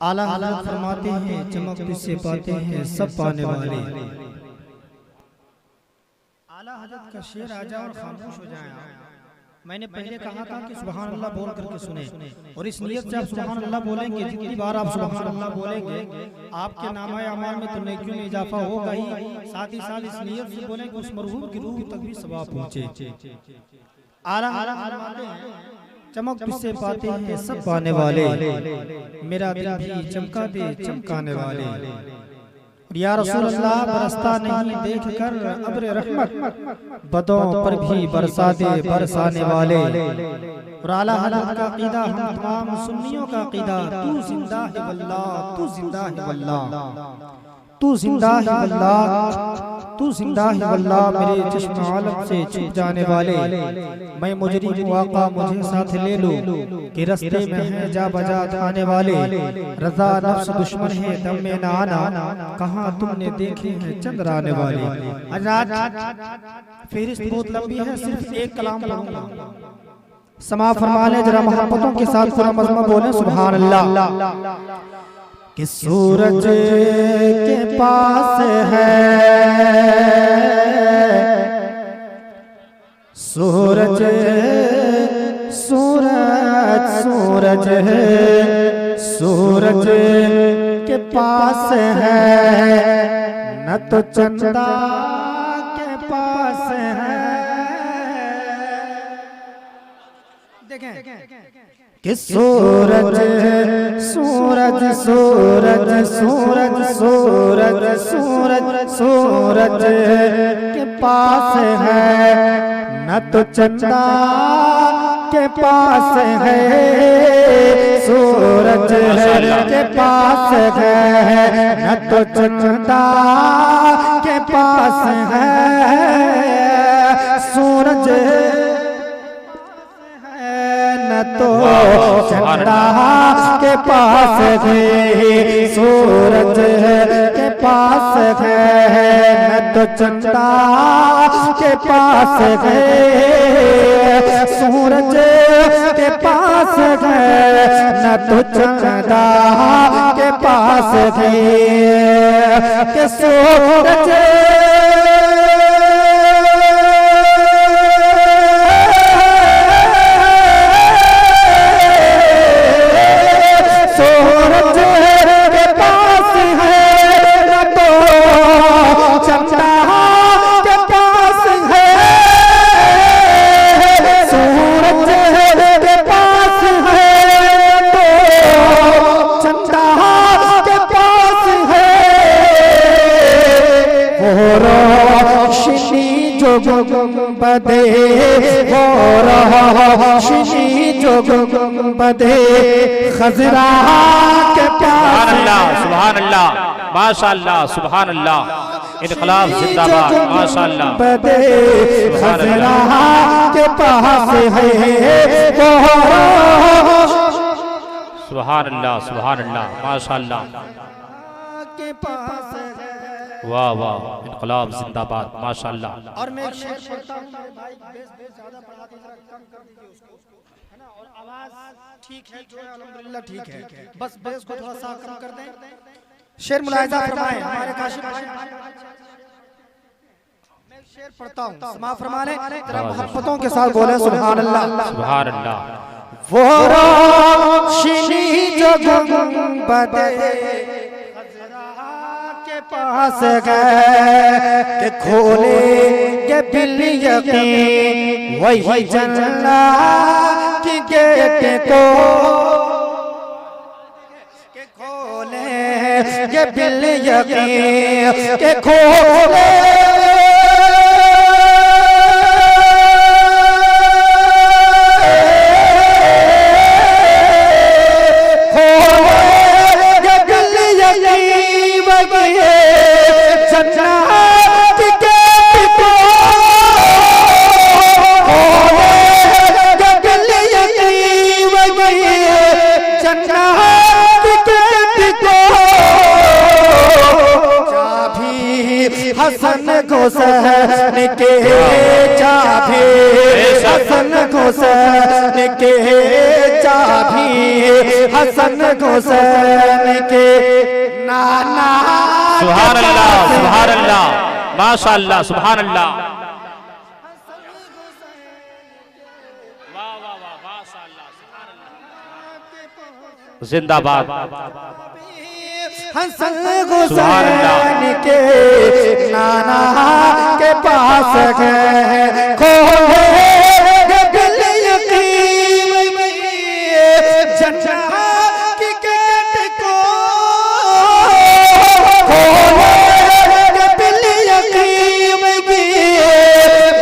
आला हज़रत फरमाते हैं चमक तुझसे पाते हैं सब पाने वाले। आला हज़रत का शेर आ जाए और खामोश हो जाए। मैंने पहले कहा था कि सुभान अल्लाह बोल करके सुने, और इस नियत से आप सुभान अल्लाह बोलेंगे, जितनी बार आप सुभान अल्लाह बोलेंगे आपके नामा अमाल में तो नेकियों में इजाफा होगा ही, साथ ही साथ इस नियत से बोलेंगे उस मरहूम की रूह तक भी सवाब पहुंचे। आला फरमाते हैं चमक तुझसे पाते हैं सब पाने वाले, मेरा दिल भी चमका दे चमकाने वाले। या रसूल अल्लाह बरसता नहीं देख कर अब्र रहमत, बदों पर भी बरसा दे बरसाने वाले। और आला हज़रत का अक़ीदा हम तमाम सुन्नियों का अक़ीदा, तू जिंदा है वल्लाह, तू जिंदा है वल्लाह, तू जिंदा है वल्लाह, तू जिंदा है वल्लाह, मेरे चश्म आलम से छुप जाने वाले। मैं मुजरिम हूँ आका मुझे साथ ले लो, कि रस्ते में है जा बजा थाने वाले। रज़ा नफ्स दुश्मन है दम में ना आना, कहाँ तुमने देखे हैं चंद्राने वाले। फहरिस्त बहुत लंबी है, सिर्फ एक कलाम पढ़ूंगा, समा फरमा ले जरा मोहब्बतों के साथ पूरा मज़मा बोले सुभान अल्लाह। कि सूरज के पास है, सूरज सूरज सूरज है, सूरज के पास है, न तो चंदा के पास है। देखें कि सूरज सूरज सूरज सूरज सूरज सूरज सूरज के पास है, न तो चंदा के पास है। सूरज के पास है, न तो चंदा के पास है। सूरज तो चंदा के पास है, सूरज के पास है, न तो चंदा के पास है। सूरज के पास है, न तो चंदा के पास है। कि सूरज बदे हो रोशनी जो गुंबदे खजरा के पास। सुभान अल्लाह, माशाअल्लाह, सुभान अल्लाह, इनकलाब जिंदाबाद, माशाअल्लाह। बदे खजरा के पास है, सुभान अल्लाह, सुभान अल्लाह, माशाअल्लाह के पास है। वाह वाह, इनकलाब जिंदाबाद, माशाअल्लाह। और मैं एक शेर पढ़ता हूं, मेरे भाई बेस ज्यादा पढ़ा दीजिए, जरा कम कर दीजिए उसको, है ना। और आवाज ठीक है जो है अल्हम्दुलिल्लाह ठीक है, बस बेस को थोड़ा सा कम कर दें। शेर मुलाहिजा फरमाएं हमारे काशिफ भाई। मैं शेर पढ़ता हूं, समा फरमा ले जरा मोहब्बतों के साथ बोले सुभान अल्लाह, सुभान अल्लाह। वो रोशनी जो गुंबदे पास गए के खोले के बिल यकीन, वही जन्नत की गेट को के खोले के बिल यकीन, के खोले हसन हुसैन के चाबी, हसन हुसैन के चाबी, हसन हुसैन के नाना। सुभान अल्लाह, सुभान अल्लाह, माशाअल्लाह, सुभान अल्लाह। जिंदाबाद। हसन हुसैन के नाना के पास गए, खोले दिल यकीन में जन्नत की गेट को, खोले दिल यकीन में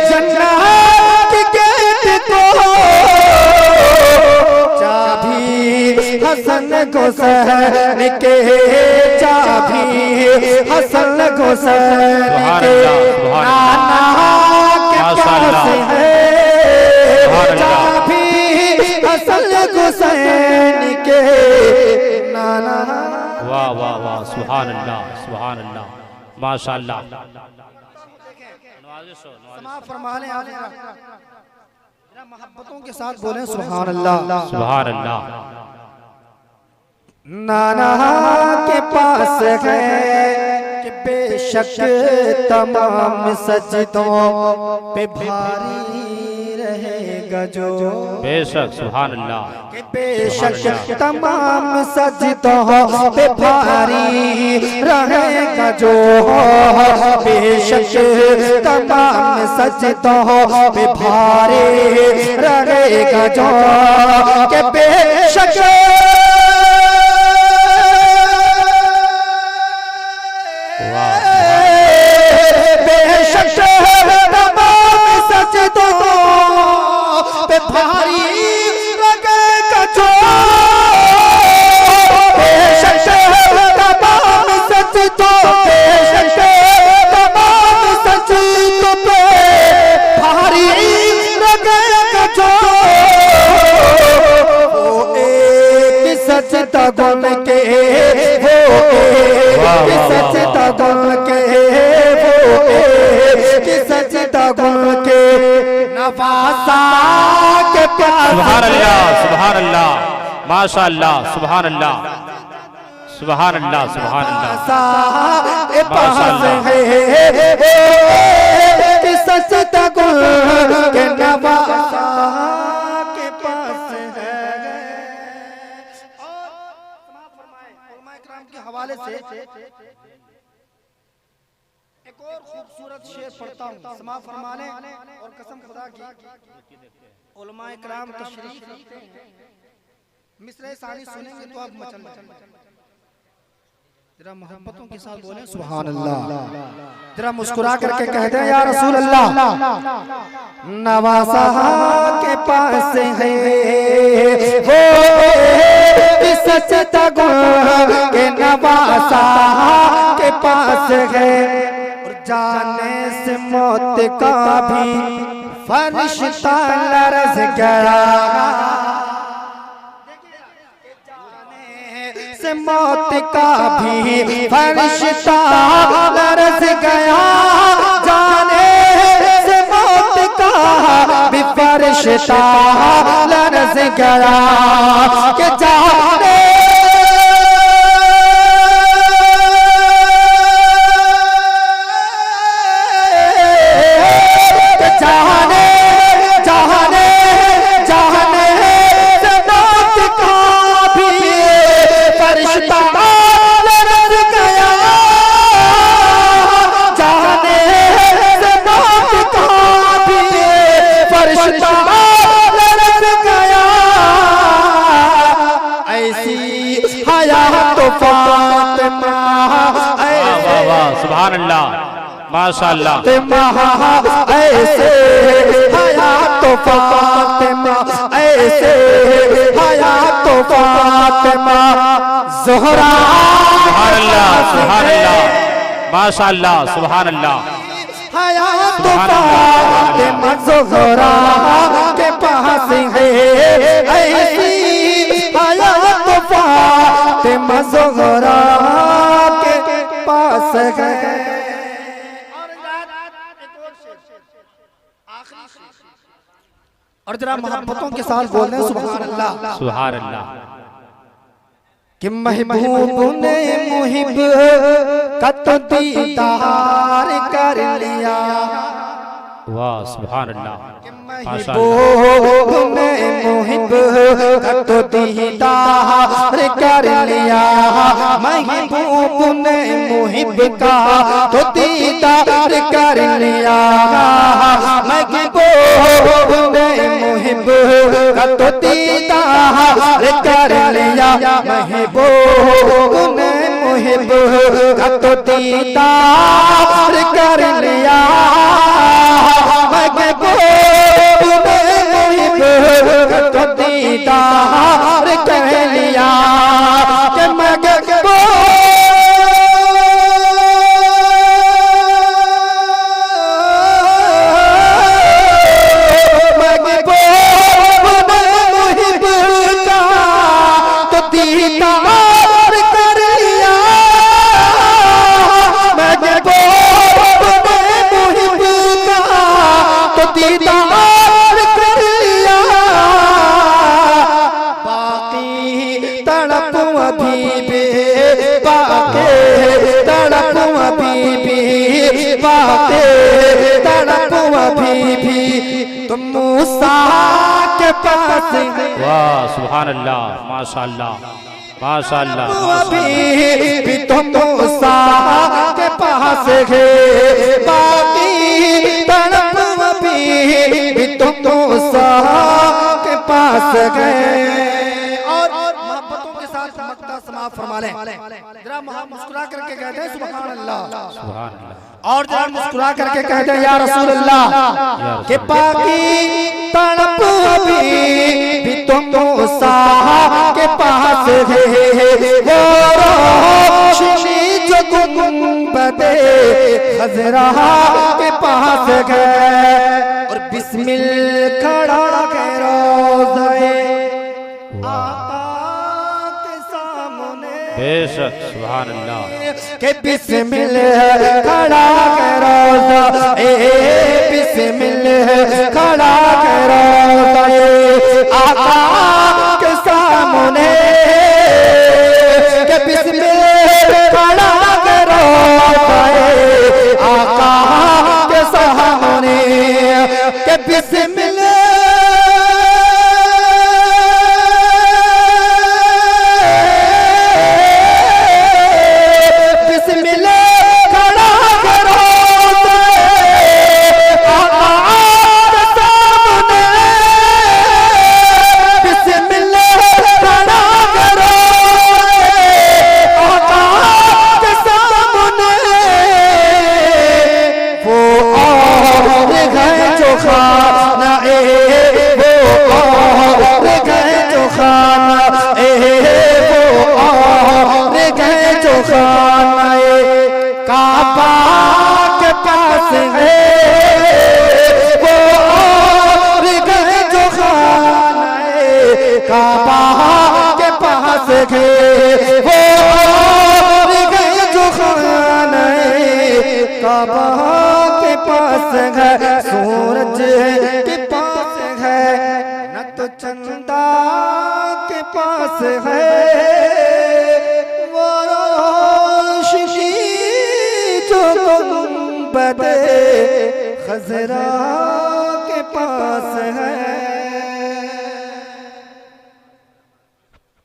जन्नत की गेट को, चाबी हसन हुसैन के चाबी, हसन हुसैन के नाना के पास है चाबी, हसन हुसैन के नाना। वाह वाह वाह, सुभान अल्लाह, सुभान अल्लाह, माशाअल्लाह। फरमाने मोहब्बतों के साथ बोले सुभान अल्लाह, सुभान अल्लाह। नाना के पास है कि बेशक तमाम सजदों पे भारी रहेगा जो, बेशक सुभान अल्लाह, कि बेशक तमाम सजदों पे भारी रहेगा जो, बेशक तमाम सजदों पे भारी रहेगा जो, कि बेशक भारी लगेगा जो, बेशक तमाम सजदों पे, तमाम सजदों पे भारी लगेगा जो, वो एक सजदा गुन के, वो एक सजदा गुन के, वो एक सजदा गुन के नवासा के प्यार। सुभान अल्लाह, सुभान अल्लाह, माशाअल्लाह, सुभान अल्लाह, सुभान अल्लाह, सुभान अल्लाह, माशाअल्लाह। सजदा गुल के नवासा के पास है। के हवाले से एक और खूबसूरत शेर पढ़ता हूँ, समा फरमाने और कसम खुदा की उलमाए किराम तशरीफ रखते हैं, मिसरे सानी सुनेंगे तो अब मचल जरा मोहब्बतों के साथ बोले सुभान अल्लाह, जरा मुस्कुरा करके कह दे या रसूल अल्लाह। नवासा के पास है वो सजदा गुल के नवासा के पास है, जाने से मौत का भी फरिश्ता लरज़ गया, जाने से मौत का भी फरिश्ता लरज़ गया, जाने से मौत का भी फरिश्ता लरज़ गया, कि जाने सुभान अल्लाह, माशाअल्लाह। ऐसे हयात फातिमा, ऐसे हयात फातिमा ज़ोहरा। सुभान अल्लाह, सुभान अल्लाह, माशाअल्लाह, सुभान अल्लाह। हयात फातिमा ज़ोहरा के पास है, ऐसी हयात फातिमा ज़ोहरा के पास है। और जरा मोहब्बतों के साथ बोल रहे हैं सुभान अल्लाह। सुभान अल्लाह। कि महबूब ने मुहिब का तो दीदार कर लिया। वाह सुभान अल्लाह। महबूब ने मुहिब का तो दीदार कर लिया। महबूब ने मुहिब का तो दीदार कर लिया। महबूब ने मुहिब का तो दीदार कर लिया। महबूब ने मुहिब का तो दीदार कर लिया। महबूब ने मुहिब का तो दीदार कर लिया। कि महबूब तुम मूसा के पास। वाह सुभान अल्लाह। माशाअल्लाह माशाअल्लाह। भी तुम मूसा के पास गए। बाकी तड़प भी तुम मूसा के पास गए। और मोहब्बतों के साथ मक्ता समाप्त फरमा लें। जरा मुस्कुरा करके कहते हैं सुभान अल्लाह। सुभान अल्लाह। और जरा मुस्कुरा करके कहते हैं या रसूल अल्लाह। के बाकी तड़प भी तुम मूसा के पास है। वो रोशनी जो गुंबदे खजरा के पास गए। और बिस्मिल खड़ा के रोज़े आका के सामने। बेशक सुभान अल्लाह। के बिस्मिल खड़ा के रोज़ा बिस्मिल खड़ा के रोज़ा आका के सामने। के बिस्मिल खड़ा के रोज़ा आका के सामने। के बिस्मिल काबा के पास है वो और गए जो खाने। काबा के पास है वो और गए जो खाने। काबा के पास है सूरज के पास है न तो चंदा के पास है। वो रोशनी जो गुंबदे खजरा के पास है।